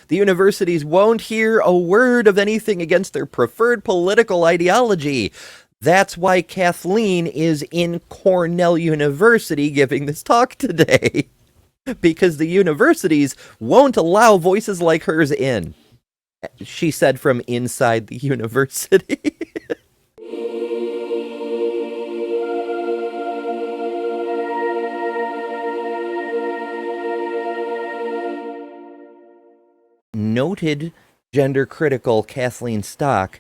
The universities won't hear a word of anything against their preferred political ideology. That's why Kathleen is in Cornell University giving this talk today. Because the universities won't allow voices like hers in. She said from inside the university. Noted gender-critical Kathleen Stock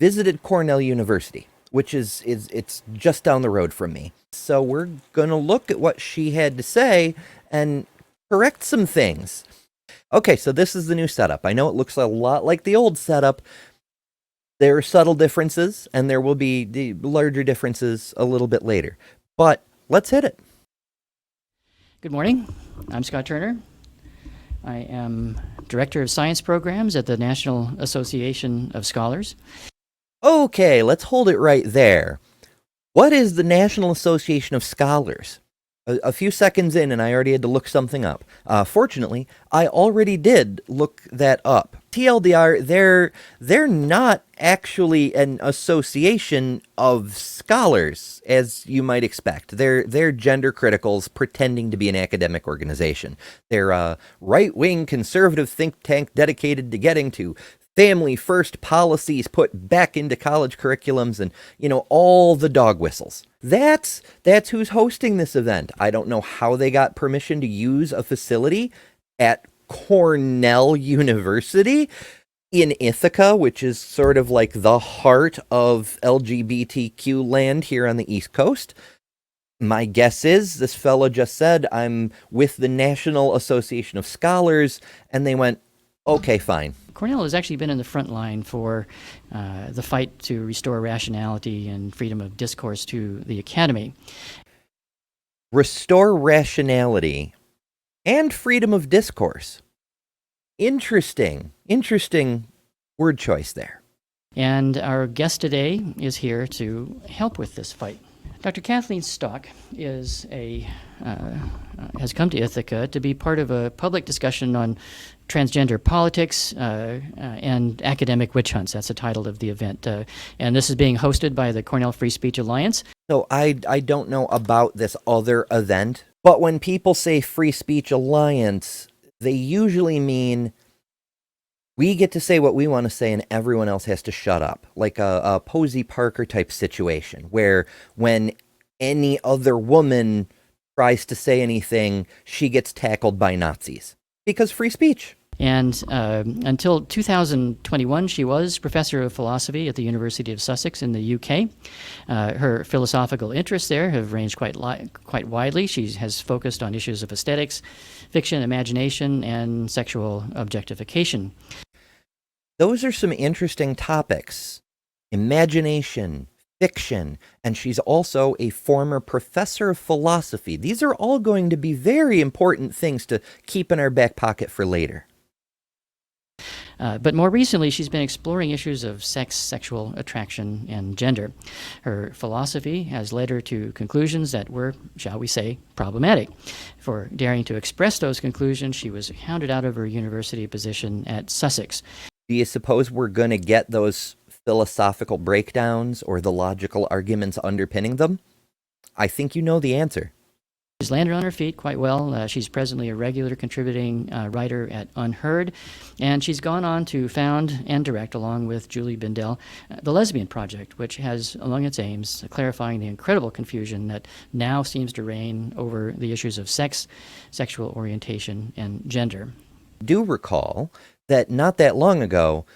visited Cornell University, which it's just down the road from me. So we're going to look at what she had to say and correct some things. Okay, so this is the new setup. I know it looks a lot like the old setup. There are subtle differences, and there will be the larger differences a little bit later. But let's hit it. Good morning. I'm Scott Turner. I am Director of Science Programs at the National Association of Scholars. Okay, let's hold it right there. What is the National Association of Scholars? A few seconds in, and I already had to look something up. Fortunately, I already did look that up. TLDR, they're not actually an association of scholars, as you might expect. They're gender criticals pretending to be an academic organization. They're a right-wing conservative think tank dedicated to getting to family-first policies put back into college curriculums and, all the dog whistles. That's who's hosting this event. I don't know how they got permission to use a facility at Cornell University in Ithaca, which is sort of like the heart of LGBTQ land here on the East Coast. My guess is this fellow just said, I'm with the National Association of Scholars, and they went, okay, fine. Cornell has actually been in the front line for the fight to restore rationality and freedom of discourse to the academy. Restore rationality and freedom of discourse. Interesting word choice there. And our guest today is here to help with this fight. Dr. Kathleen Stock has come to Ithaca to be part of a public discussion on transgender politics and academic witch hunts. That's the title of the event. And this is being hosted by the Cornell Free Speech Alliance. So I don't know about this other event, but when people say Free Speech Alliance, they usually mean we get to say what we want to say and everyone else has to shut up. Like a Posey Parker type situation where when any other woman tries to say anything, she gets tackled by Nazis. Because free speech. And until 2021, she was Professor of Philosophy at the University of Sussex in the UK. Her philosophical interests there have ranged quite widely. She has focused on issues of aesthetics, fiction, imagination, and sexual objectification. Those are some interesting topics. Imagination, fiction, and she's also a former professor of philosophy. These are all going to be very important things to keep in our back pocket for later. But more recently, she's been exploring issues of sex, sexual attraction, and gender. Her philosophy has led her to conclusions that were, shall we say, problematic. For daring to express those conclusions, she was hounded out of her university position at Sussex. Do you suppose we're going to get those philosophical breakdowns or the logical arguments underpinning them? I think you know the answer. She's landed on her feet quite well. She's presently a regular contributing writer at Unheard, and she's gone on to found and direct, along with Julie Bindel, the Lesbian Project, which has among its aims clarifying the incredible confusion that now seems to reign over the issues of sex, sexual orientation, and gender. Do recall that not that long ago,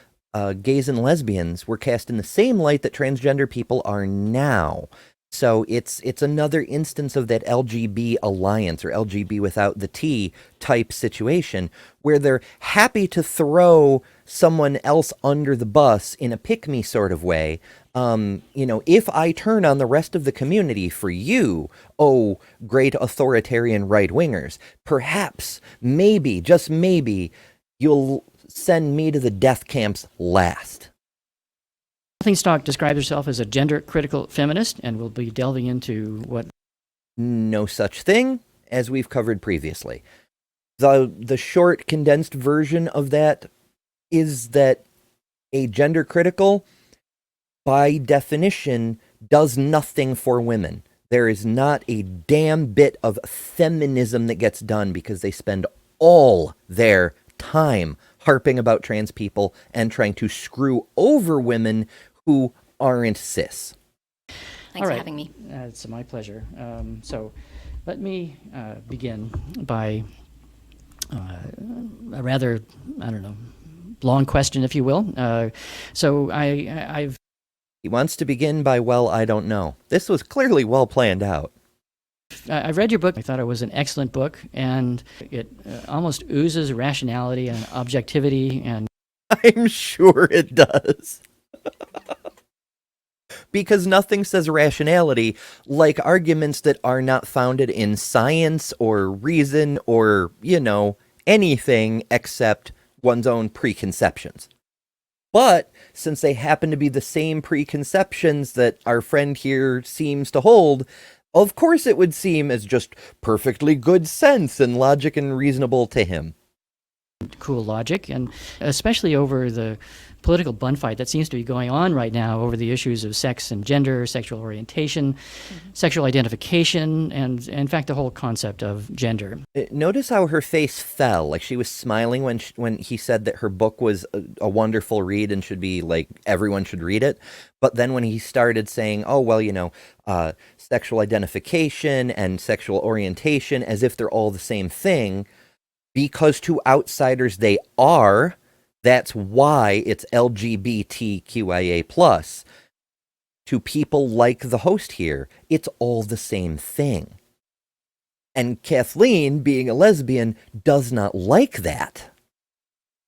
gays and lesbians were cast in the same light that transgender people are now. So it's another instance of that LGB alliance, or LGB without the T type situation, where they're happy to throw someone else under the bus in a pick-me sort of way. If I turn on the rest of the community for you, oh, great authoritarian right-wingers, perhaps, maybe, just maybe, you'll send me to the death camps last. Kathleen Stock describes herself as a gender-critical feminist, and we'll be delving into what... No such thing, as we've covered previously. The short condensed version of that is that a gender critical, by definition, does nothing for women. There is not a damn bit of feminism that gets done because they spend all their time harping about trans people and trying to screw over women who aren't cis. Thanks for having me. It's my pleasure. So let me begin by a rather, I don't know, long question, if you will. So I've... He wants to begin by, well, I don't know. This was clearly well planned out. I've read your book. I thought it was an excellent book, and it almost oozes rationality and objectivity. And I'm sure it does. Because nothing says rationality like arguments that are not founded in science or reason or, anything except one's own preconceptions. But since they happen to be the same preconceptions that our friend here seems to hold, of course it would seem as just perfectly good sense and logic and reasonable to him. Cool logic, and especially over the political bun fight that seems to be going on right now over the issues of sex and gender, sexual orientation, sexual identification, and in fact the whole concept of gender. Notice how her face fell, like she was smiling when he said that her book was a wonderful read and should be like everyone should read it. But then when he started saying, oh, well, sexual identification and sexual orientation as if they're all the same thing, because to outsiders they are. That's why it's LGBTQIA+. To people like the host here, it's all the same thing. And Kathleen, being a lesbian, does not like that.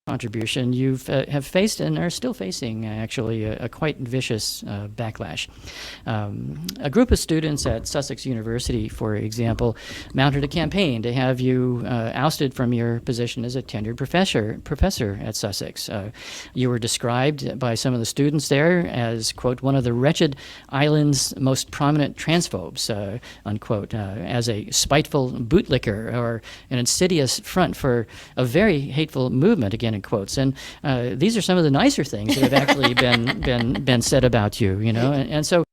Contribution you have faced and are still facing actually a quite vicious backlash. A group of students at Sussex University, for example, mounted a campaign to have you ousted from your position as a tenured professor at Sussex. You were described by some of the students there as, quote, one of the wretched island's most prominent transphobes, unquote, as a spiteful bootlicker or an insidious front for a very hateful movement, again in quotes. And these are some of the nicer things that have actually been said about you, and so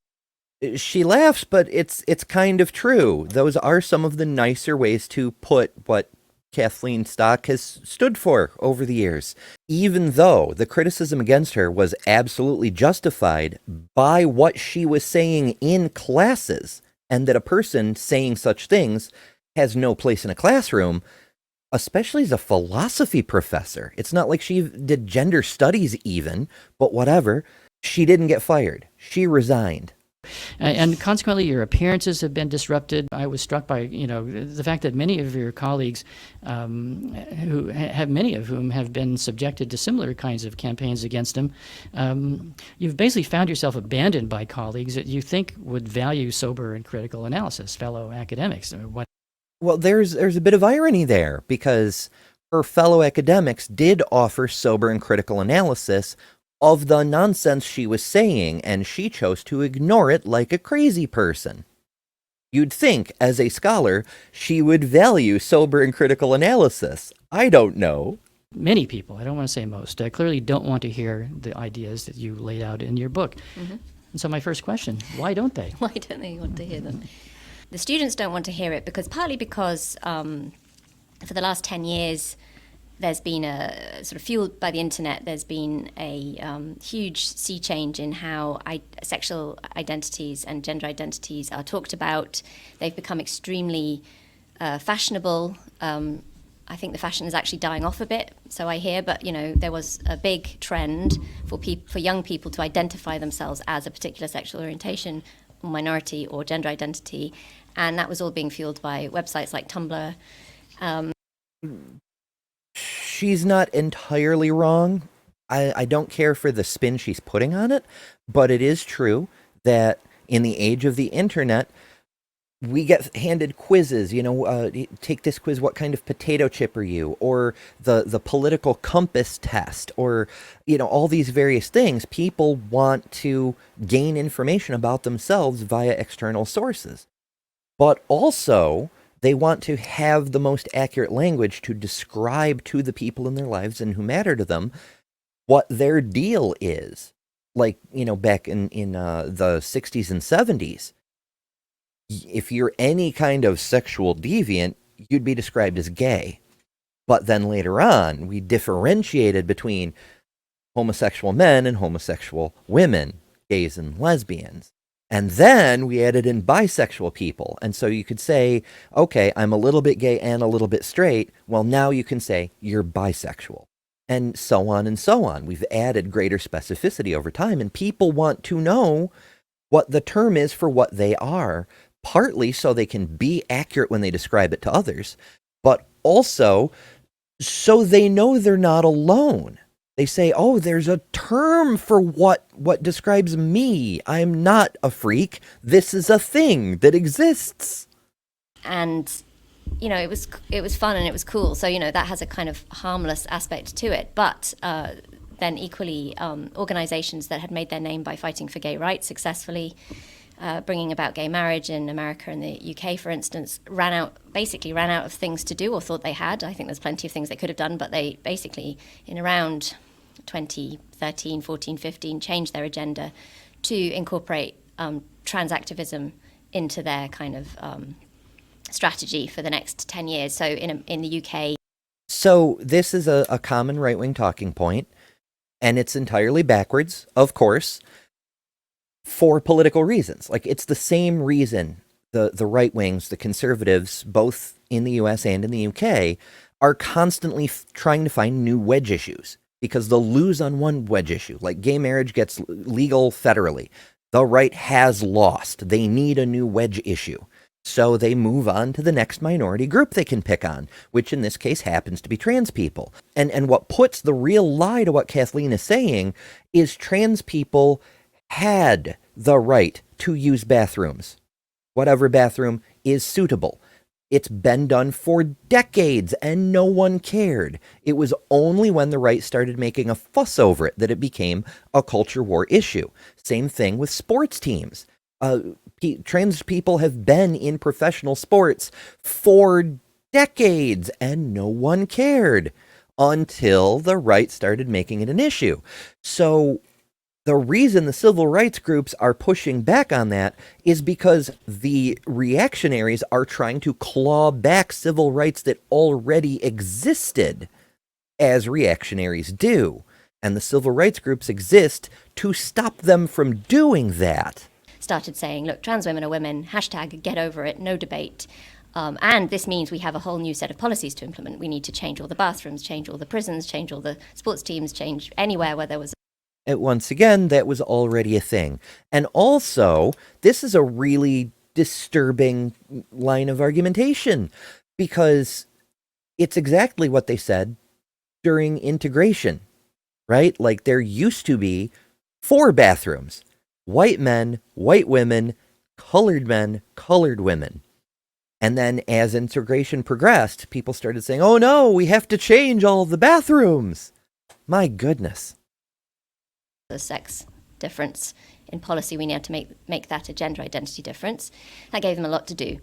she laughs, but it's kind of true. Those are some of the nicer ways to put what Kathleen Stock has stood for over the years. Even though the criticism against her was absolutely justified by what she was saying in classes, and that a person saying such things has no place in a classroom, especially as a philosophy professor. It's not like she did gender studies even, but whatever. She didn't get fired. She resigned. And consequently, your appearances have been disrupted. I was struck by, the fact that many of your colleagues, many of whom have been subjected to similar kinds of campaigns against them, you've basically found yourself abandoned by colleagues that you think would value sober and critical analysis, fellow academics. Well, there's a bit of irony there, because her fellow academics did offer sober and critical analysis of the nonsense she was saying, and she chose to ignore it like a crazy person. You'd think, as a scholar, she would value sober and critical analysis. I don't know. Many people, I don't want to say most, clearly don't want to hear the ideas that you laid out in your book. Mm-hmm. And so my first question, why don't they? Why don't they want to hear them? The students don't want to hear it partly because for the last 10 years, there's been a sort of fueled by the internet, there's been a huge sea change in how sexual identities and gender identities are talked about. They've become extremely fashionable. I think the fashion is actually dying off a bit, so I hear, but there was a big trend for young people to identify themselves as a particular sexual orientation, minority or gender identity, and that was all being fueled by websites like Tumblr. She's not entirely wrong. I don't care for the spin she's putting on it, but it is true that in the age of the internet, we get handed quizzes, take this quiz, what kind of potato chip are you? Or the political compass test, or, all these various things. People want to gain information about themselves via external sources. But also, They want to have the most accurate language to describe to the people in their lives and who matter to them what their deal is. Like, back in the 60s and 70s, if you're any kind of sexual deviant, you'd be described as gay. But then later on, we differentiated between homosexual men and homosexual women, gays and lesbians. And then we added in bisexual people. And so you could say, okay, I'm a little bit gay and a little bit straight. Well, now you can say you're bisexual. And so on and so on. We've added greater specificity over time. And people want to know what the term is for what they are, partly so they can be accurate when they describe it to others, but also so they know they're not alone. They say, oh, there's a term for what describes me. I'm not a freak. This is a thing that exists. And, it was fun and it was cool. So, that has a kind of harmless aspect to it. But then equally, organizations that had made their name by fighting for gay rights successfully, bringing about gay marriage in America and the UK, for instance, ran out of things to do, or thought they had. I think there's plenty of things they could have done, but they basically, in around 2013, 14, 15, changed their agenda to incorporate trans activism into their kind of strategy for the next 10 years. So in the UK. So this is a common right-wing talking point, and it's entirely backwards, of course, for political reasons. Like, it's the same reason the right wings, the conservatives, both in the US and in the UK, are constantly trying to find new wedge issues, because they'll lose on one wedge issue. Like, gay marriage gets legal federally. The right has lost. They need a new wedge issue. So they move on to the next minority group they can pick on, which in this case happens to be trans people. And what puts the real lie to what Kathleen is saying is trans people had the right to use bathrooms, whatever bathroom is suitable. It's been done for decades and no one cared. It was only when the right started making a fuss over it that it became a culture war issue. Same thing with sports teams. Trans people have been in professional sports for decades and no one cared until the right started making it an issue. So the reason the civil rights groups are pushing back on that is because the reactionaries are trying to claw back civil rights that already existed, as reactionaries do. And the civil rights groups exist to stop them from doing that. Started saying, look, trans women are women, hashtag get over it, no debate. And this means we have a whole new set of policies to implement. We need to change all the bathrooms, change all the prisons, change all the sports teams, change anywhere where there was. Once again, that was already a thing. And also, this is a really disturbing line of argumentation, because it's exactly what they said during integration, right? Like, there used to be 4 bathrooms: white men, white women, colored men, colored women. And then as integration progressed, people started saying, oh no, we have to change all of the bathrooms. My goodness. The sex difference in policy, we need to make that a gender identity difference. That gave them a lot to do.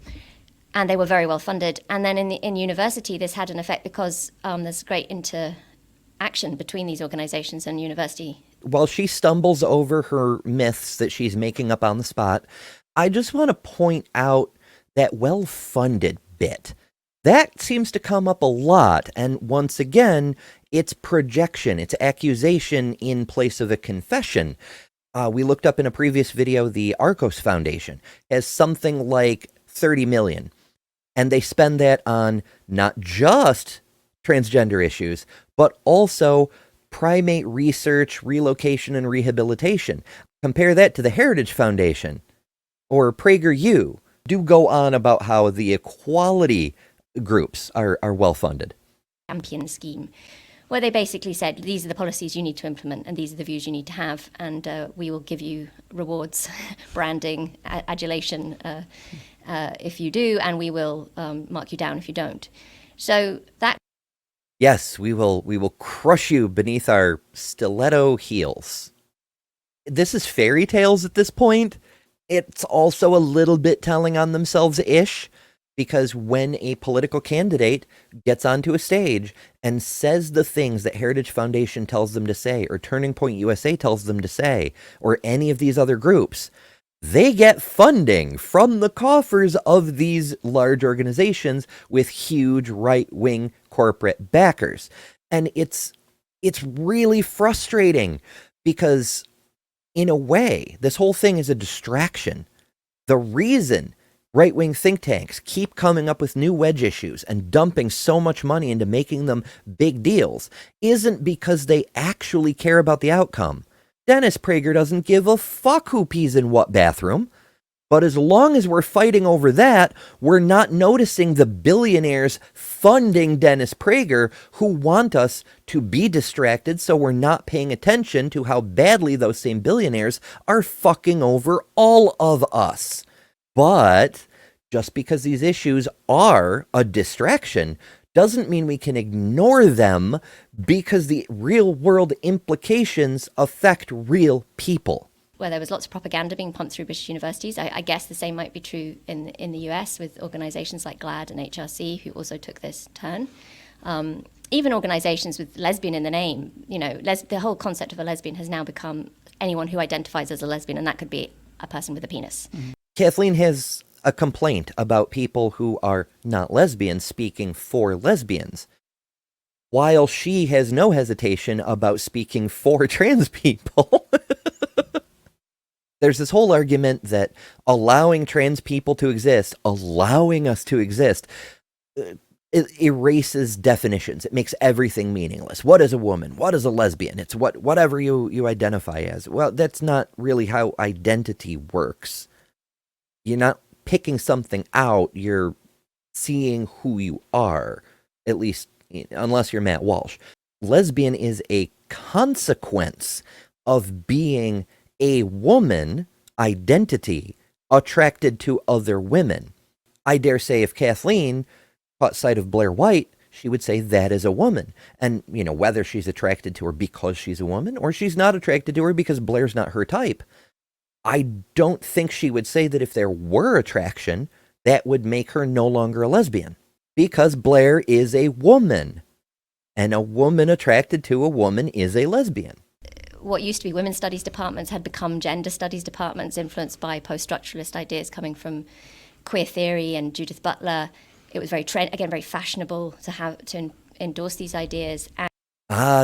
And they were very well funded. And then in university, this had an effect because there's great interaction between these organizations and university. While she stumbles over her myths that she's making up on the spot, I just want to point out that well-funded bit. That seems to come up a lot, and once again, it's projection, it's accusation in place of a confession. We looked up in a previous video, the Arcos Foundation has something like 30 million, and they spend that on not just transgender issues, but also primate research, relocation, and rehabilitation. Compare that to the Heritage Foundation or PragerU. Do go on about how the equality groups are well-funded. Champion scheme, where they basically said, these are the policies you need to implement and these are the views you need to have, and we will give you rewards, branding, adulation if you do, and we will mark you down if you don't. So that... Yes, we will crush you beneath our stiletto heels. This is fairy tales at this point. It's also a little bit telling on themselves-ish, Because when a political candidate gets onto a stage and says the things that Heritage Foundation tells them to say, or Turning Point USA tells them to say, or any of these other groups, they get funding from the coffers of these large organizations with huge right-wing corporate backers. And it's really frustrating because, in a way, this whole thing is a distraction. The reason right-wing think tanks keep coming up with new wedge issues and dumping so much money into making them big deals isn't because they actually care about the outcome. Dennis Prager doesn't give a fuck who pees in what bathroom. But as long as we're fighting over that, we're not noticing the billionaires funding Dennis Prager who want us to be distracted, so we're not paying attention to how badly those same billionaires are fucking over all of us. But just because these issues are a distraction doesn't mean we can ignore them, because the real world implications affect real people. Where there was lots of propaganda being pumped through British universities. I guess the same might be true in the US with organizations like GLAAD and HRC, who also took this turn. Even organizations with lesbian in the name, the whole concept of a lesbian has now become anyone who identifies as a lesbian, and that could be a person with a penis. Mm-hmm. Kathleen has a complaint about people who are not lesbians speaking for lesbians, while she has no hesitation about speaking for trans people. There's this whole argument that allowing trans people to exist, allowing us to exist, it erases definitions. It makes everything meaningless. What is a woman? What is a lesbian? It's whatever you identify as. Well, that's not really how identity works. You're not picking something out. You're seeing who you are, at least unless you're Matt Walsh. Lesbian is a consequence of being a woman identity attracted to other women. I dare say if Kathleen caught sight of Blair White, she would say that is a woman. And, whether she's attracted to her because she's a woman or she's not attracted to her because Blair's not her type, I don't think she would say that if there were attraction, that would make her no longer a lesbian. Because Blair is a woman, and a woman attracted to a woman is a lesbian. What used to be women's studies departments had become gender studies departments, influenced by post-structuralist ideas coming from queer theory and Judith Butler. It was very fashionable to endorse these ideas.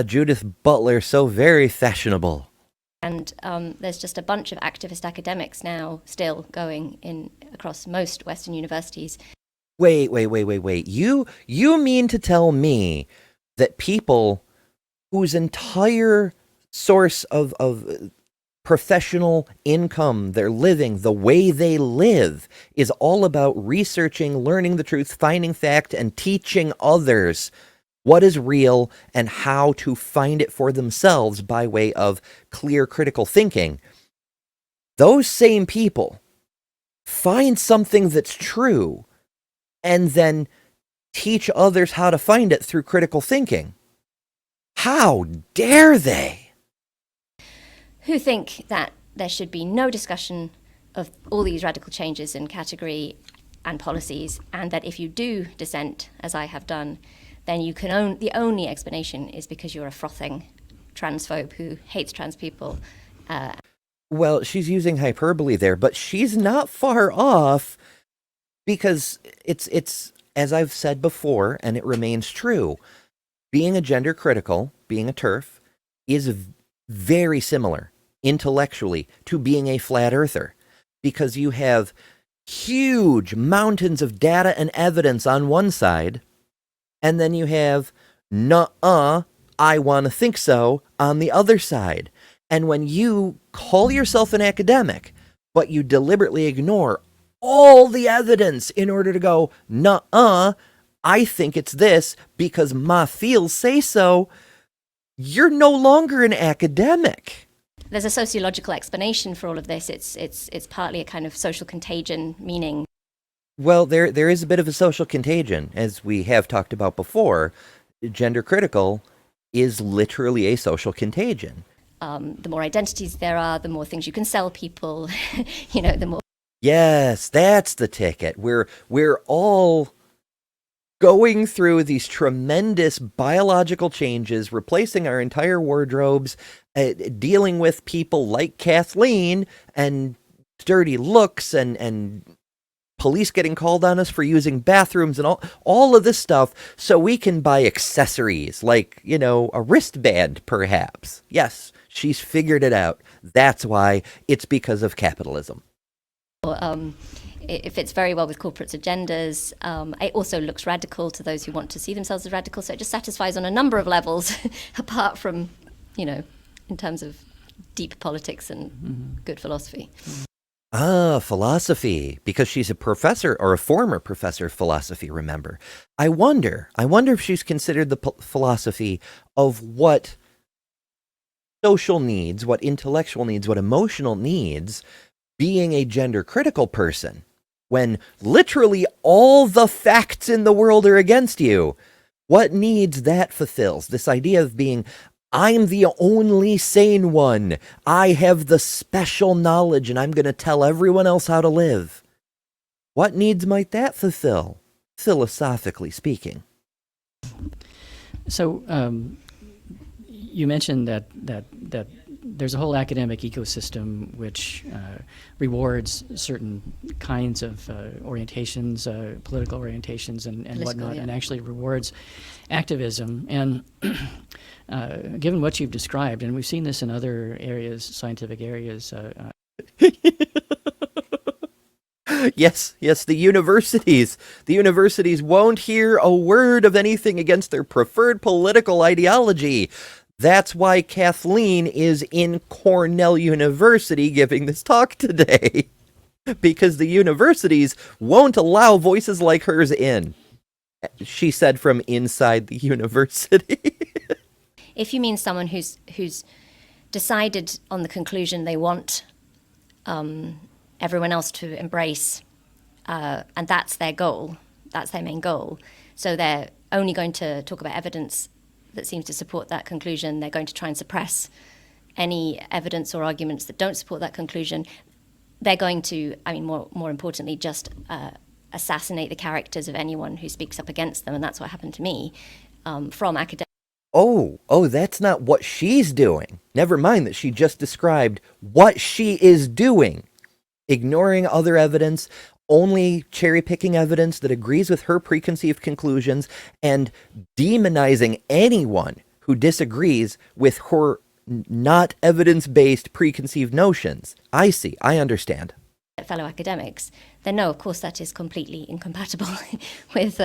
Judith Butler, so very fashionable. And there's just a bunch of activist academics now still going across most Western universities. Wait. You mean to tell me that people whose entire source of professional income, their living, the way they live, is all about researching, learning the truth, finding fact, and teaching others what is real and how to find it for themselves by way of clear critical thinking? Those same people find something that's true and then teach others how to find it through critical thinking. How dare they? Who think that there should be no discussion of all these radical changes in category and policies, and that if you do dissent, as I have done, then the only explanation is because you're a frothing transphobe who hates trans people. Well, she's using hyperbole there, but she's not far off, because it's as I've said before, and it remains true, being a gender critical, being a TERF, is very similar intellectually to being a flat earther, because you have huge mountains of data and evidence on one side, and then you have nuh-uh, I want to think so on the other side. And when you call yourself an academic, but you deliberately ignore all the evidence in order to go, nuh-uh, I think it's this because my feels say so, you're no longer an academic. There's a sociological explanation for all of this. It's partly a kind of social contagion, meaning. Well, there is a bit of a social contagion, as we have talked about before. Gender critical is literally a social contagion. The more identities there are, the more things you can sell people, the more. Yes, that's the ticket. We're all going through these tremendous biological changes, replacing our entire wardrobes, dealing with people like Kathleen and dirty looks and police getting called on us for using bathrooms and all of this stuff so we can buy accessories like, a wristband perhaps. Yes, she's figured it out. That's why. It's because of capitalism. It fits very well with corporates' agendas. It also looks radical to those who want to see themselves as radical. So it just satisfies on a number of levels, apart from, in terms of deep politics and good philosophy. Ah, philosophy, because she's a professor or a former professor of philosophy, remember. I wonder if she's considered the philosophy of what social needs, what intellectual needs, what emotional needs being a gender critical person, when literally all the facts in the world are against you. What needs that fulfills? This idea of being, I'm the only sane one. I have the special knowledge and I'm going to tell everyone else how to live. What needs might that fulfill, philosophically speaking? So you mentioned that there's a whole academic ecosystem which rewards certain kinds of orientations, political orientations and whatnot, yeah. and actually rewards activism. And given what you've described, and we've seen this in other areas, scientific areas. Yes, the universities. The universities won't hear a word of anything against their preferred political ideology. That's why Kathleen is in Cornell University giving this talk today. Because the universities won't allow voices like hers in. She said from inside the university. If you mean someone who's decided on the conclusion they want everyone else to embrace, and that's their goal, that's their main goal, so they're only going to talk about evidence that seems to support that conclusion. They're going to try and suppress any evidence or arguments that don't support that conclusion. They're going to, more importantly, just assassinate the characters of anyone who speaks up against them, and that's what happened to me from academic. Oh, that's not what she's doing. Never mind that she just described what she is doing. Ignoring other evidence, only cherry-picking evidence that agrees with her preconceived conclusions, and demonizing anyone who disagrees with her not evidence-based preconceived notions. I see. I understand. Fellow academics, then no, of course that is completely incompatible with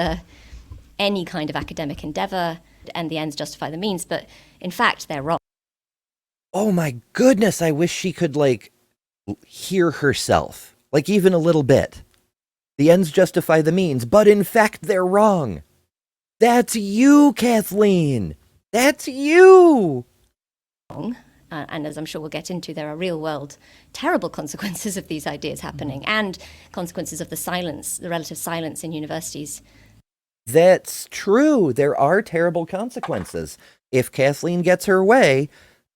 any kind of academic endeavor, and the ends justify the means, but in fact they're wrong. Oh my goodness, I wish she could, hear herself. Even a little bit. The ends justify the means, but in fact they're wrong. That's you, Kathleen. That's you. And as I'm sure we'll get into, there are real-world terrible consequences of these ideas happening, and consequences of the silence, the relative silence in universities. That's true. There are terrible consequences. If Kathleen gets her way,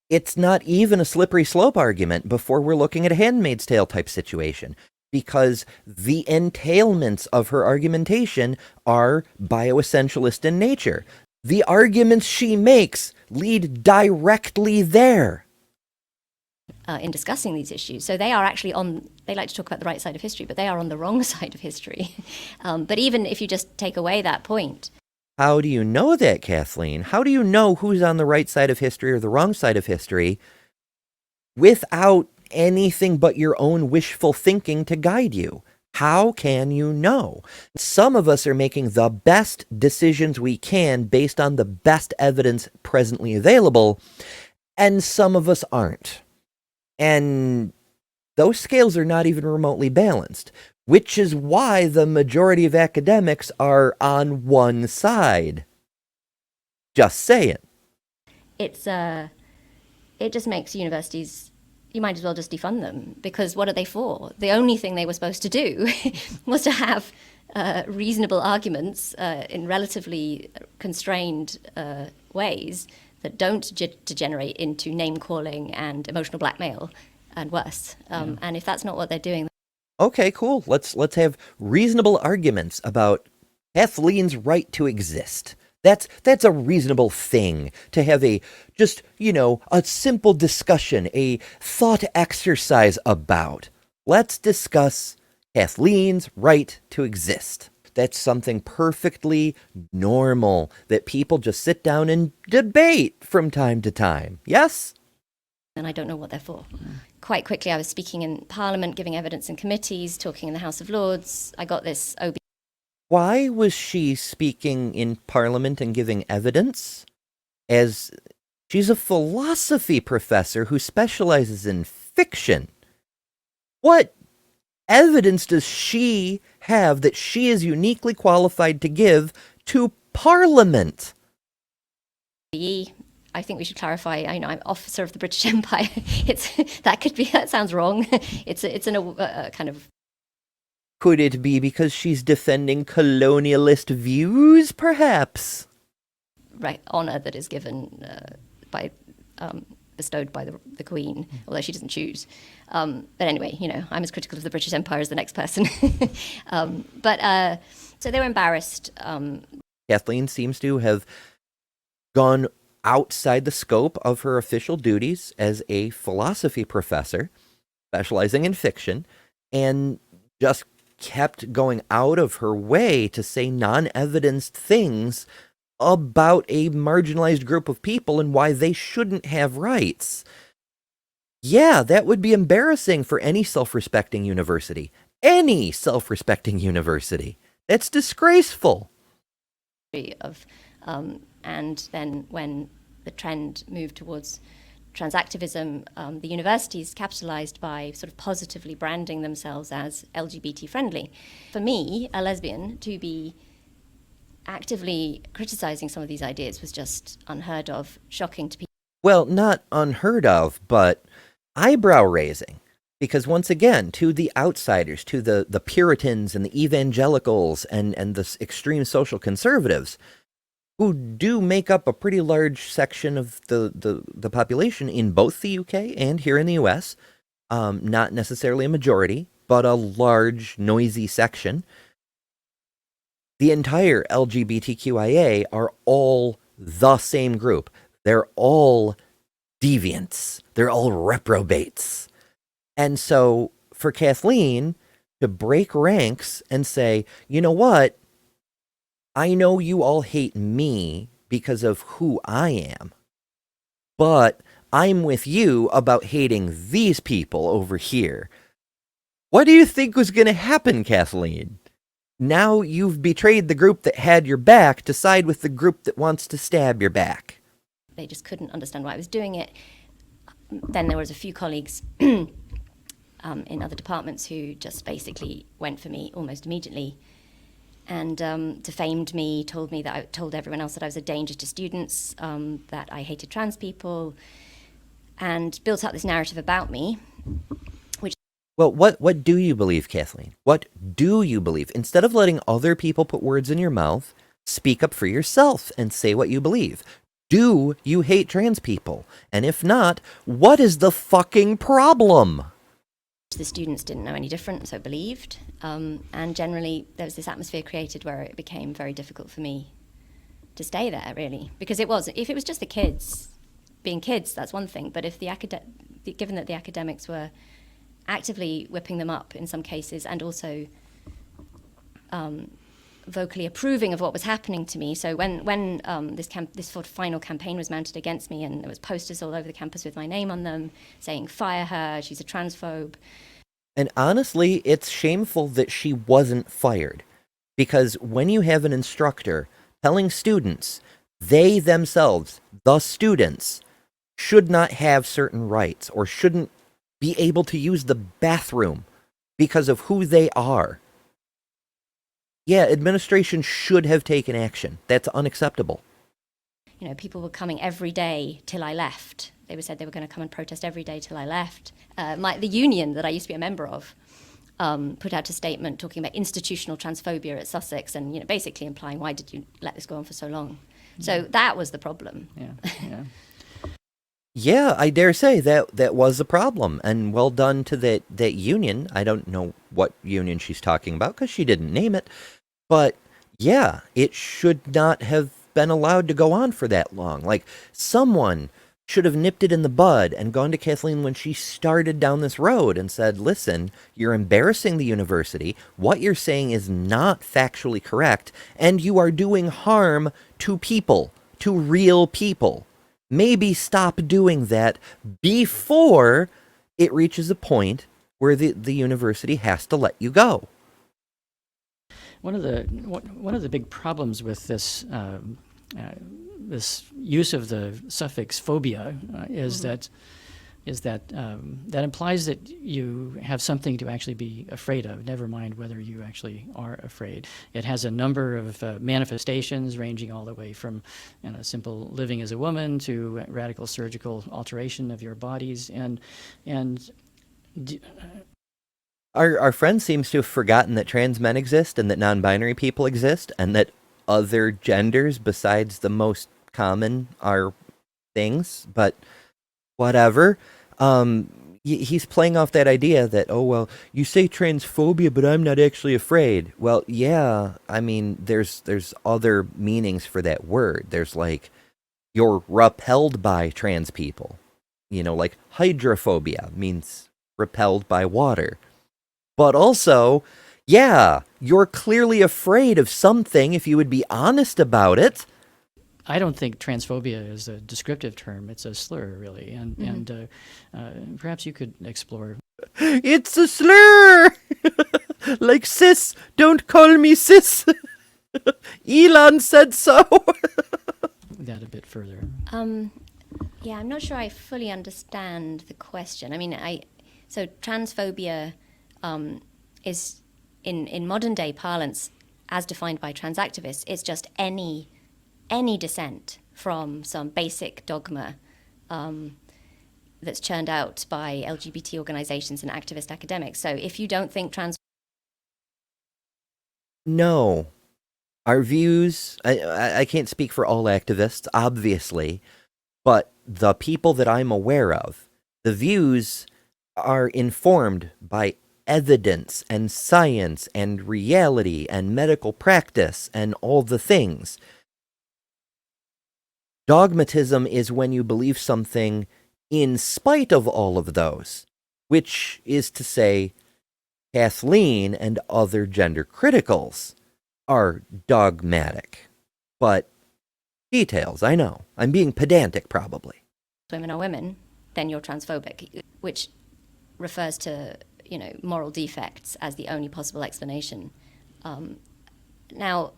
it's not even a slippery slope argument before we're looking at a Handmaid's Tale type situation, because the entailments of her argumentation are bioessentialist in nature. The arguments she makes lead directly there. In discussing these issues. So they are actually they like to talk about the right side of history, but they are on the wrong side of history. But even if you just take away that point. How do you know that, Kathleen? How do you know who's on the right side of history or the wrong side of history without anything but your own wishful thinking to guide you? How can you know? Some of us are making the best decisions we can based on the best evidence presently available, and some of us aren't. And those scales are not even remotely balanced, which is why the majority of academics are on one side. Just saying. It just makes universities, you might as well just defund them, because what are they for? The only thing they were supposed to do was to have reasonable arguments in relatively constrained ways that don't degenerate into name-calling and emotional blackmail and worse. And if that's not what they're doing... Okay, cool. Let's have reasonable arguments about Kathleen's right to exist. That's a reasonable thing to have a just, a simple discussion, a thought exercise about. Let's discuss Kathleen's right to exist. That's something perfectly normal that people just sit down and debate from time to time. Yes? And I don't know what they're for. Quite quickly, I was speaking in Parliament, giving evidence in committees, talking in the House of Lords. I got this OB. Why was she speaking in Parliament and giving evidence? As she's a philosophy professor who specializes in fiction. What evidence does she have that she is uniquely qualified to give to Parliament? I think we should clarify. I know I'm officer of the British Empire. That sounds wrong. It's a kind of. Could it be because she's defending colonialist views, perhaps? Right, honour that is given bestowed by the Queen, although she doesn't choose. But anyway, I'm as critical of the British Empire as the next person. So they were embarrassed. Kathleen seems to have gone outside the scope of her official duties as a philosophy professor, specializing in fiction, and just kept going out of her way to say non-evidenced things about a marginalized group of people and why they shouldn't have rights. Yeah, that would be embarrassing for any self-respecting university. Any self-respecting university. That's disgraceful. And then when the trend moved towards transactivism, the universities capitalized by sort of positively branding themselves as LGBT friendly. For me, a lesbian, to be actively criticizing some of these ideas was just unheard of, shocking to people. Well, not unheard of, but eyebrow raising. Because once again, to the outsiders, to the Puritans and the evangelicals and the extreme social conservatives, who do make up a pretty large section of the population in both the UK and here in the US. Not necessarily a majority, but a large, noisy section. The entire LGBTQIA are all the same group. They're all deviants. They're all reprobates. And so for Kathleen to break ranks and say, you know what? I know you all hate me because of who I am, but I'm with you about hating these people over here. What do you think was going to happen, Kathleen? Now you've betrayed the group that had your back to side with the group that wants to stab your back. They just couldn't understand why I was doing it. Then there was a few colleagues in other departments who just basically went for me almost immediately and defamed me, told everyone else that I was a danger to students, that I hated trans people, and built up this narrative about me. Well, what do you believe, Kathleen? What do you believe? Instead of letting other people put words in your mouth, speak up for yourself and say what you believe. Do you hate trans people? And if not, what is the fucking problem? The students didn't know any different, so believed. And generally, there was this atmosphere created where it became very difficult for me to stay there, really. Because if it was just the kids being kids, that's one thing. But if given that the academics were actively whipping them up in some cases and also vocally approving of what was happening to me. So when this sort of final campaign was mounted against me and there was posters all over the campus with my name on them saying, fire her, she's a transphobe. And honestly, it's shameful that she wasn't fired. Because when you have an instructor telling students they themselves, the students, should not have certain rights or shouldn't be able to use the bathroom because of who they are. Yeah, administration should have taken action. That's unacceptable. People were coming every day till I left. They said they were going to come and protest every day till I left. The union that I used to be a member of put out a statement talking about institutional transphobia at Sussex and basically implying, why did you let this go on for so long? So that was the problem. Yeah. Yeah, I dare say that was a problem, and well done to that union. I don't know what union she's talking about because she didn't name it, but yeah, it should not have been allowed to go on for that long. Like, someone should have nipped it in the bud and gone to Kathleen when she started down this road and said, listen, you're embarrassing the university. What you're saying is not factually correct, and you are doing harm to people, to real people. Maybe stop doing that before it reaches a point where the university has to let you go. One of the big problems with this this use of the suffix phobia is that that implies that you have something to actually be afraid of, never mind whether you actually are afraid. It has a number of manifestations ranging all the way from simple living as a woman to radical surgical alteration of your bodies. Our friend seems to have forgotten that trans men exist and that non-binary people exist and that other genders besides the most common are things, but whatever. He's playing off that idea that, oh, well, you say transphobia, but I'm not actually afraid. Well, yeah, I mean, there's other meanings for that word. There's like, you're repelled by trans people. Like hydrophobia means repelled by water. But also, yeah, you're clearly afraid of something if you would be honest about it. I don't think transphobia is a descriptive term. It's a slur, really. And perhaps you could explore. It's a slur! Like cis, don't call me cis. Elon said so. That a bit further. Yeah, I'm not sure I fully understand the question. I mean, so transphobia is, in modern day parlance, as defined by trans activists, it's just any dissent from some basic dogma that's churned out by LGBT organizations and activist academics. So if you don't think trans... No. Our views, I can't speak for all activists, obviously, but the people that I'm aware of, the views are informed by evidence and science and reality and medical practice and all the things. Dogmatism is when you believe something in spite of all of those, which is to say, Kathleen and other gender criticals are dogmatic. But details, I know. I'm being pedantic, probably. women are women, then you're transphobic, which refers to, moral defects as the only possible explanation. Now...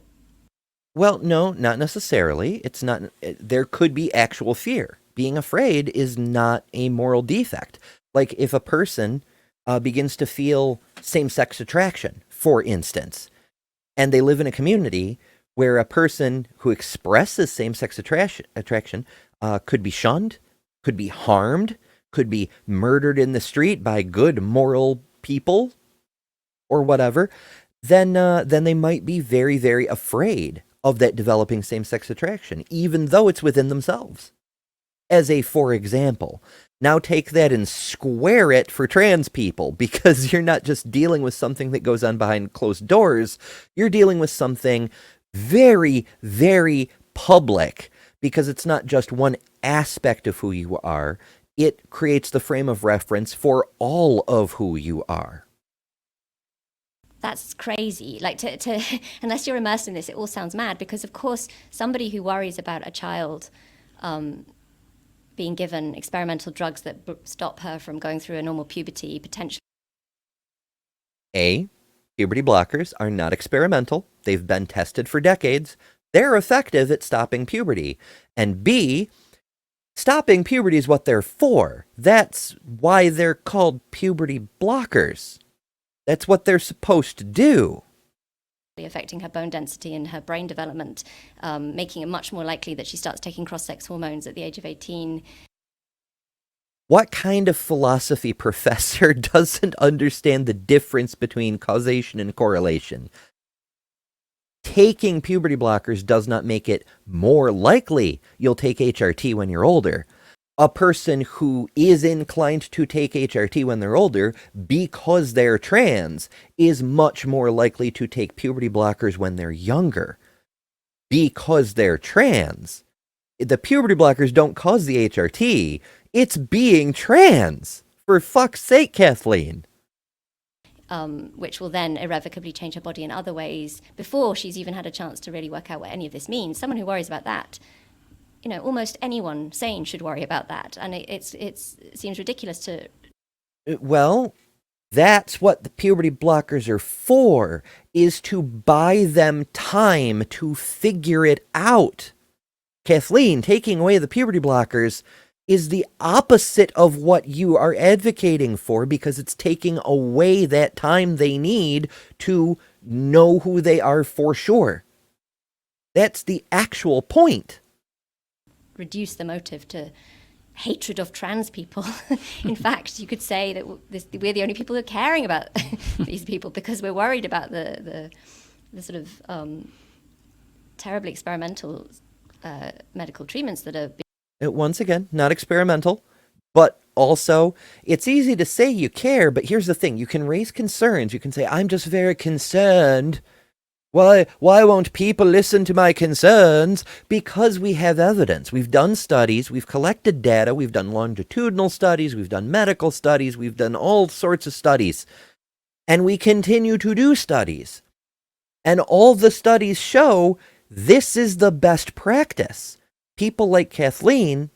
Well, no, not necessarily. It's not. There could be actual fear. Being afraid is not a moral defect. Like if a person begins to feel same-sex attraction, for instance, and they live in a community where a person who expresses same-sex attraction could be shunned, could be harmed, could be murdered in the street by good moral people or whatever, then they might be very, very afraid of that developing same-sex attraction, even though it's within themselves. As a for example. Now take that and square it for trans people, because you're not just dealing with something that goes on behind closed doors, you're dealing with something very, very public, because it's not just one aspect of who you are, it creates the frame of reference for all of who you are. That's crazy. Like, to unless you're immersed in this, it all sounds mad, because, of course, somebody who worries about a child being given experimental drugs that stop her from going through a normal puberty, potentially... Puberty blockers are not experimental. They've been tested for decades. They're effective at stopping puberty. And B, stopping puberty is what they're for. That's why they're called puberty blockers. That's what they're supposed to do. Affecting her bone density and her brain development, making it much more likely that she starts taking cross-sex hormones at the age of 18. What kind of philosophy professor doesn't understand the difference between causation and correlation? Taking puberty blockers does not make it more likely you'll take HRT when you're older. a person who is inclined to take HRT when they're older because they're trans is much more likely to take puberty blockers when they're younger because they're trans. The puberty blockers don't cause the HRT. It's being trans. For fuck's sake, Kathleen. Which will then irrevocably change her body in other ways before she's even had a chance to really work out what any of this means. Someone who worries about that, almost anyone sane should worry about that. And it seems ridiculous to... Well, that's what the puberty blockers are for, is to buy them time to figure it out. Kathleen, taking away the puberty blockers is the opposite of what you are advocating for, because it's taking away that time they need to know who they are for sure. That's the actual point. Reduce the motive to hatred of trans people. In fact, you could say that we're the only people who are caring about these people because we're worried about the sort of terribly experimental medical treatments that are being... Once again, not experimental, but also, it's easy to say you care, but here's the thing. You can raise concerns. You can say, I'm just very concerned. Why won't people listen to my concerns? Because we have evidence. We've done studies. We've collected data. We've done longitudinal studies. We've done medical studies. We've done all sorts of studies. And we continue to do studies. And all the studies show this is the best practice. People like Kathleen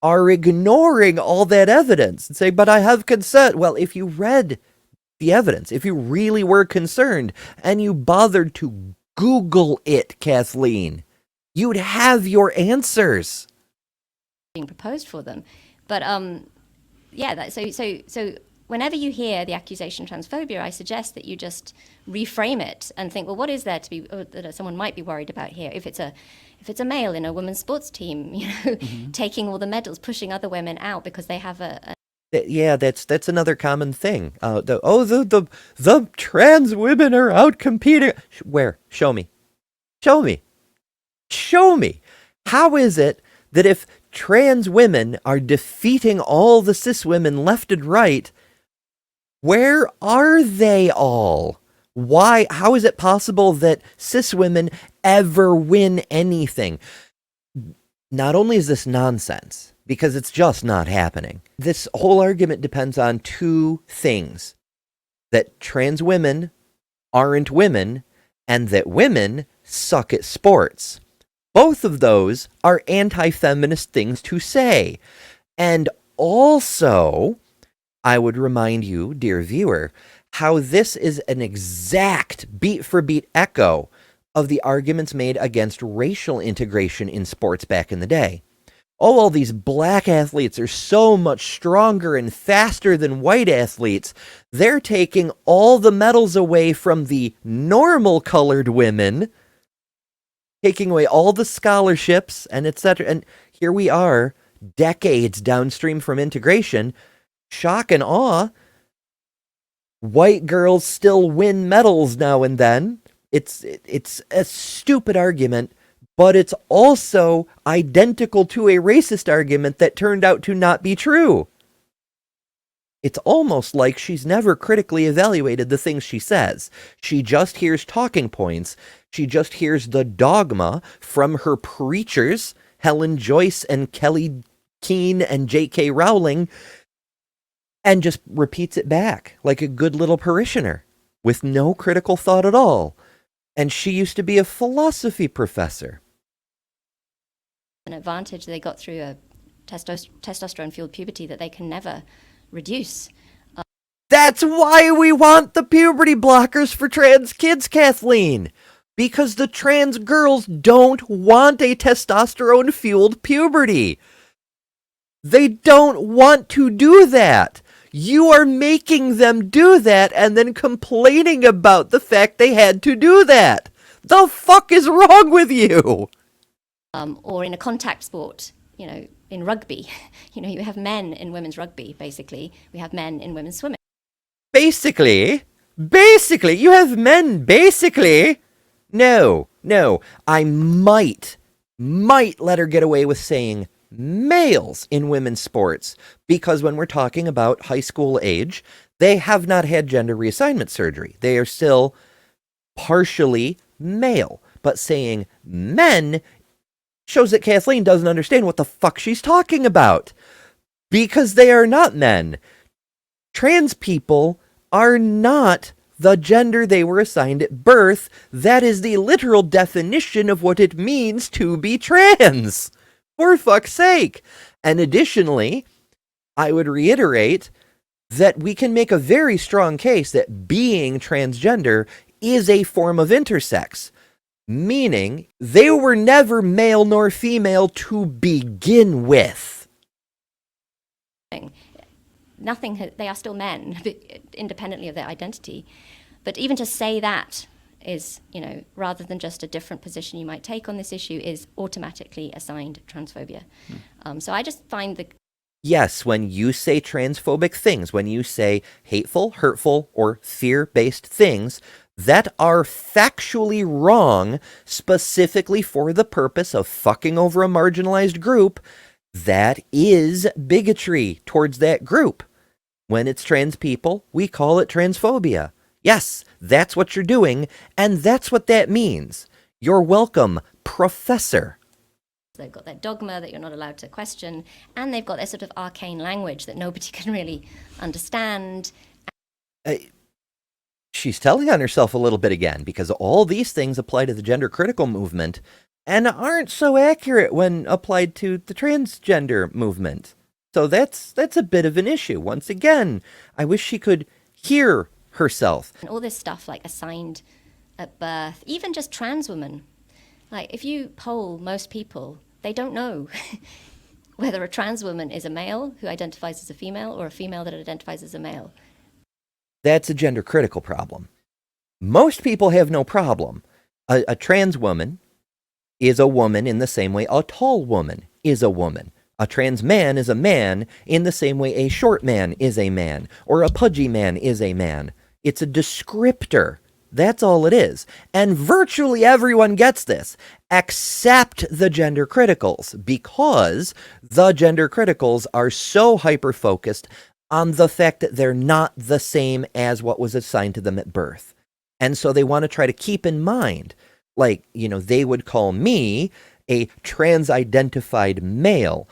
are ignoring all that evidence and say, but I have concern. Well, if you read the evidence, if you really were concerned and you bothered to Google it, Kathleen, you'd have your answers. Being proposed for them. But so whenever you hear the accusation transphobia, I suggest that you just reframe it and think, well, what is there to be that someone might be worried about here? If it's a male in a women's sports team, taking all the medals, pushing other women out because they have a... Yeah, that's another common thing. The trans women are out competing. Where? Show me. How is it that if trans women are defeating all the cis women left and right, where are they all? Why? How is it possible that cis women ever win anything? Not only is this nonsense, because it's just not happening. This whole argument depends on two things: that trans women aren't women, and that women suck at sports. Both of those are anti-feminist things to say. And also, I would remind you, dear viewer, how this is an exact beat-for-beat echo of the arguments made against racial integration in sports back in the day. Oh, all these black athletes are so much stronger and faster than white athletes. They're taking all the medals away from the normal colored women, taking away all the scholarships, and etc. And here we are, decades downstream from integration. Shock and awe. White girls still win medals now and then. It's a stupid argument, but it's also identical to a racist argument that turned out to not be true. It's almost like she's never critically evaluated the things she says. She just hears talking points. She just hears the dogma from her preachers, Helen Joyce and Kelly Keene and J.K. Rowling, and just repeats it back like a good little parishioner with no critical thought at all. And she used to be a philosophy professor. An advantage they got through a testosterone-fueled puberty that they can never reduce. That's why we want the puberty blockers for trans kids, Kathleen. Because the trans girls don't want a testosterone-fueled puberty. They don't want to do that. You are making them do that and then complaining about the fact they had to do that. The fuck is wrong with you? Or in a contact sport, in rugby. You have men in women's rugby, basically. We have men in women's swimming. Basically, you have men, basically. No, I might let her get away with saying males in women's sports, because when we're talking about high school age, they have not had gender reassignment surgery. They are still partially male. But saying men shows that Kathleen doesn't understand what the fuck she's talking about. Because they are not men. Trans people are not the gender they were assigned at birth. That is the literal definition of what it means to be trans. For fuck's sake. And additionally, I would reiterate that we can make a very strong case that being transgender is a form of intersex. Meaning, they were never male nor female to begin with. They are still men, independently of their identity. But even to say that is, rather than just a different position you might take on this issue, is automatically assigned transphobia. So I just find Yes, when you say transphobic things, when you say hateful, hurtful, or fear-based things that are factually wrong specifically for the purpose of fucking over a marginalized group, that is bigotry towards that group. When it's trans people, we call it transphobia. Yes, that's what you're doing, and that's what that means. You're welcome, Professor. they've got their dogma that you're not allowed to question, and they've got their sort of arcane language that nobody can really understand. She's telling on herself a little bit again, because all these things apply to the gender critical movement and aren't so accurate when applied to the transgender movement. So that's a bit of an issue. Once again, I wish she could hear herself. And all this stuff like assigned at birth, even just trans women. Like if you poll most people, they don't know whether a trans woman is a male who identifies as a female or a female that identifies as a male. That's a gender critical problem. Most people have no problem. A trans woman is a woman in the same way a tall woman is a woman. A trans man is a man in the same way a short man is a man, or a pudgy man is a man. It's a descriptor. That's all it is. And virtually everyone gets this, except the gender criticals, because the gender criticals are so hyper-focused on the fact that they're not the same as what was assigned to them at birth. And so they want to try to keep in mind, like, they would call me a trans-identified male,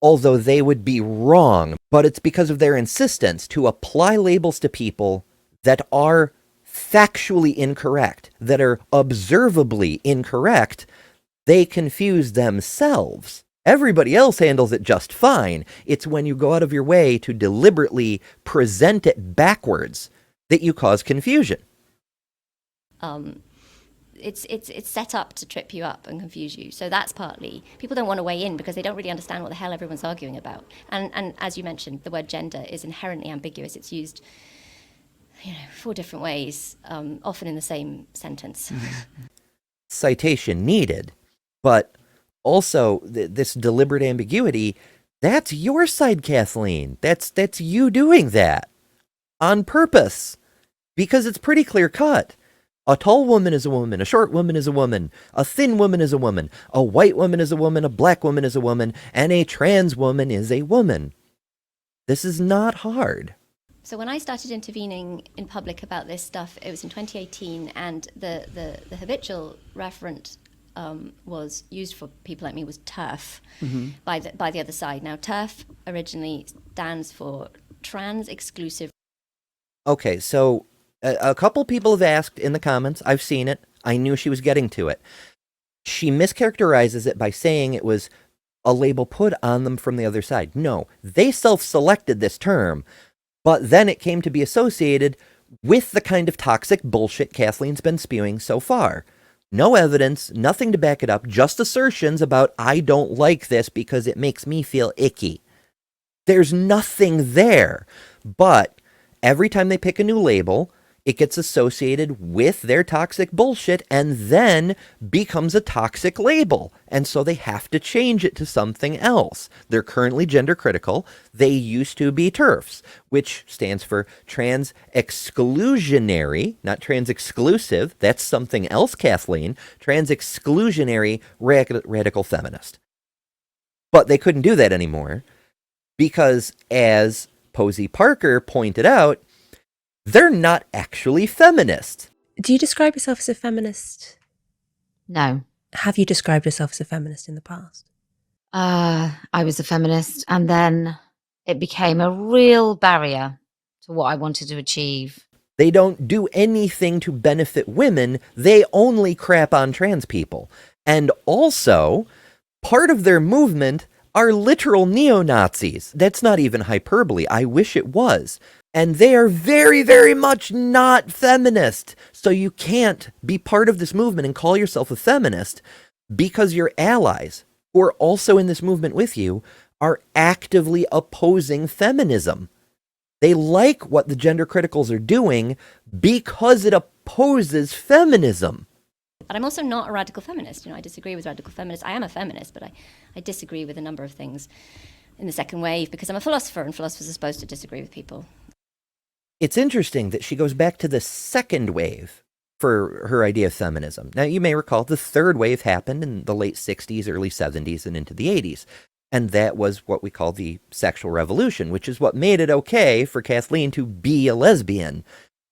although they would be wrong. But it's because of their insistence to apply labels to people that are factually incorrect, that are observably incorrect. They confuse themselves. Everybody else handles it just fine. It's when you go out of your way to deliberately present it backwards that you cause confusion. It's set up to trip you up and confuse you. So that's partly, people don't want to weigh in because they don't really understand what the hell everyone's arguing about. And as you mentioned, the word gender is inherently ambiguous. It's used 4 different ways, often in the same sentence. Citation needed, but also this deliberate ambiguity, that's your side, Kathleen. That's you doing that on purpose, because it's pretty clear cut. A tall woman is a woman, a short woman is a woman, a thin woman is a woman, a white woman is a woman, a black woman is a woman, and a trans woman is a woman. This is not hard. So when I started intervening in public about this stuff, it was in 2018, and the habitual referent was used for people like me was TERF by the other side. Now TERF originally stands for Trans Exclusive. Okay, so a couple people have asked in the comments. I've seen it. I knew she was getting to it. She mischaracterizes it by saying it was a label put on them from the other side. No, they self-selected this term, but then it came to be associated with the kind of toxic bullshit Kathleen's been spewing so far. No evidence, nothing to back it up, just assertions about I don't like this because it makes me feel icky. There's nothing there, but every time they pick a new label, it gets associated with their toxic bullshit and then becomes a toxic label. And so they have to change it to something else. They're currently gender critical. They used to be TERFs, which stands for trans exclusionary, not trans exclusive. That's something else, Kathleen. Trans exclusionary radical feminist. But they couldn't do that anymore because, as Posey Parker pointed out, they're not actually feminist. Do you describe yourself as a feminist? No. Have you described yourself as a feminist in the past? I was a feminist, and then it became a real barrier to what I wanted to achieve. They don't do anything to benefit women. They only crap on trans people. And also, part of their movement are literal neo-Nazis. That's not even hyperbole. I wish it was. And they are very, very much not feminist. So you can't be part of this movement and call yourself a feminist because your allies, who are also in this movement with you, are actively opposing feminism. They like what the gender criticals are doing because it opposes feminism. But I'm also not a radical feminist. I disagree with radical feminists. I am a feminist, but I disagree with a number of things in the second wave because I'm a philosopher, and philosophers are supposed to disagree with people. It's interesting that she goes back to the second wave for her idea of feminism. Now, you may recall the third wave happened in the late 60s, early 70s, and into the 80s. And that was what we call the sexual revolution, which is what made it okay for Kathleen to be a lesbian.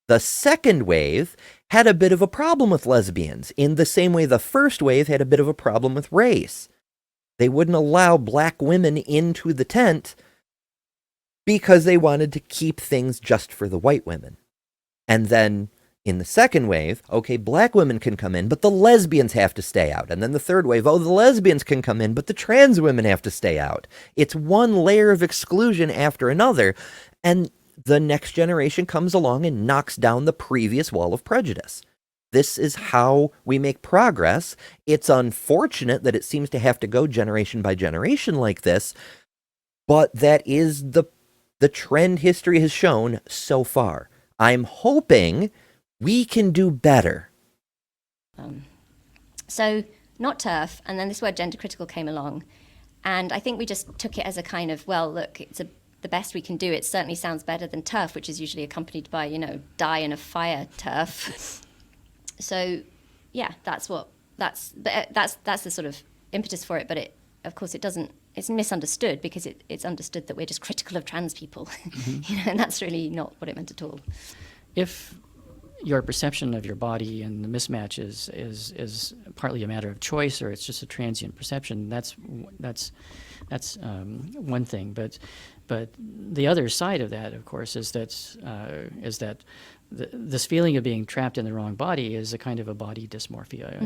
The second wave had a bit of a problem with lesbians, in the same way the first wave had a bit of a problem with race. They wouldn't allow black women into the tent because they wanted to keep things just for the white women. And then in the second wave, okay, black women can come in, but the lesbians have to stay out. And then the third wave, oh, the lesbians can come in, but the trans women have to stay out. It's one layer of exclusion after another. And the next generation comes along and knocks down the previous wall of prejudice. This is how we make progress. It's unfortunate that it seems to have to go generation by generation like this, but that is the trend history has shown so far. I'm hoping we can do better. So not TERF, and then this word gender critical came along. And I think we just took it as a kind of, well, look, it's the best we can do. It certainly sounds better than TERF, which is usually accompanied by, die in a fire TERF. So, yeah, that's the sort of impetus for it. But it, of course, it's misunderstood because it's understood that we're just critical of trans people, and that's really not what it meant at all. If your perception of your body and the mismatch is partly a matter of choice, or it's just a transient perception, that's one thing. But the other side of that, of course, is that this feeling of being trapped in the wrong body is a kind of a body dysmorphia,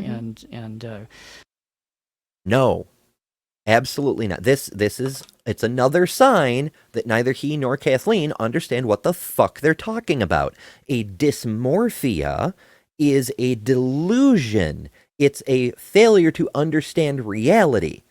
and No, absolutely not. It's another sign that neither he nor Kathleen understand what the fuck they're talking about. A dysmorphia is a delusion. It's a failure to understand reality.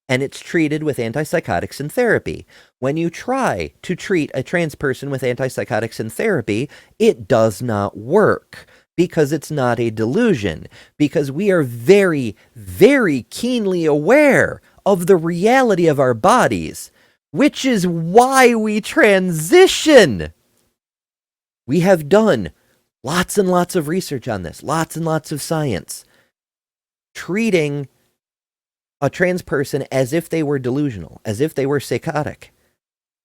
And it's treated with antipsychotics in therapy. When you try to treat a trans person with antipsychotics in therapy, it does not work. Because it's not a delusion. Because we are very, very keenly aware of the reality of our bodies, which is why we transition. We have done lots and lots of research on this, lots and lots of science. Treating a trans person as if they were delusional, as if they were psychotic,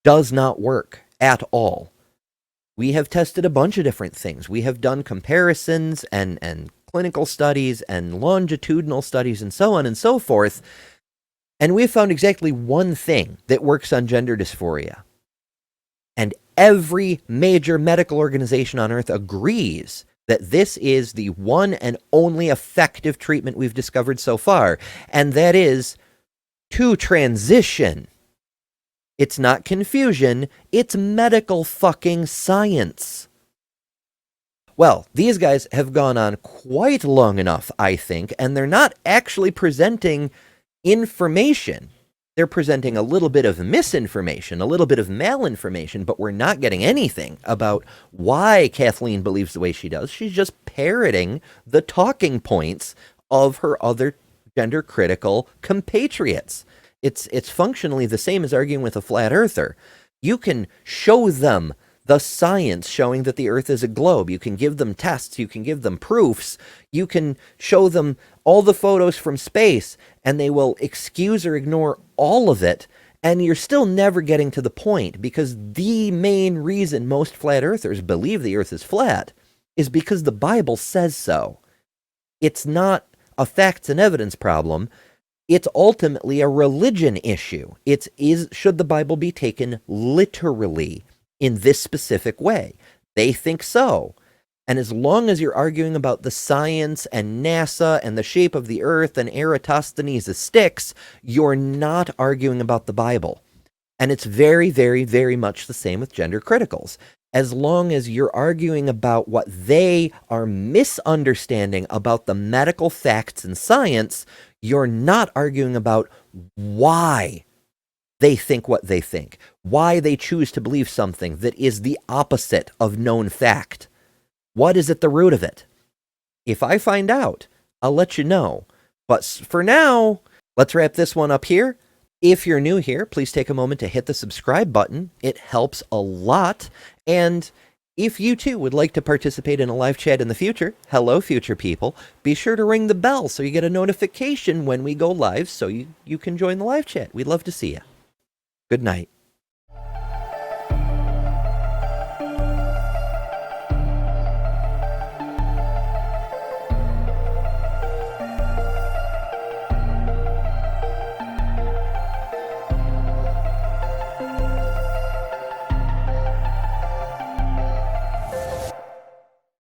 does not work at all. We have tested a bunch of different things. We have done comparisons and clinical studies and longitudinal studies and so on and so forth. And we have found exactly one thing that works on gender dysphoria. And every major medical organization on earth agrees that this is the one and only effective treatment we've discovered so far. And that is to transition. It's not confusion, it's medical fucking science. Well, these guys have gone on quite long enough, I think, and they're not actually presenting information. They're presenting a little bit of misinformation, a little bit of malinformation, but we're not getting anything about why Kathleen believes the way she does. She's just parroting the talking points of her other gender critical compatriots. It's functionally the same as arguing with a flat earther. You can show them the science showing that the earth is a globe. You can give them tests. You can give them proofs. You can show them all the photos from space, and they will excuse or ignore all of it, and you're still never getting to the point, because the main reason most flat earthers believe the earth is flat is because the Bible says so. It's not a facts and evidence problem. It's ultimately a religion issue. Should the Bible be taken literally in this specific way? They think so. And as long as you're arguing about the science and NASA and the shape of the earth and Eratosthenes' sticks, you're not arguing about the Bible. And it's very, very, very much the same with gender criticals. As long as you're arguing about what they are misunderstanding about the medical facts and science, you're not arguing about why they think what they think, why they choose to believe something that is the opposite of known fact. What is at the root of it? If I find out, I'll let you know. But for now, let's wrap this one up here. If you're new here, please take a moment to hit the subscribe button. It helps a lot. And if you too would like to participate in a live chat in the future, hello future people, be sure to ring the bell so you get a notification when we go live so you can join the live chat. We'd love to see you. Good night.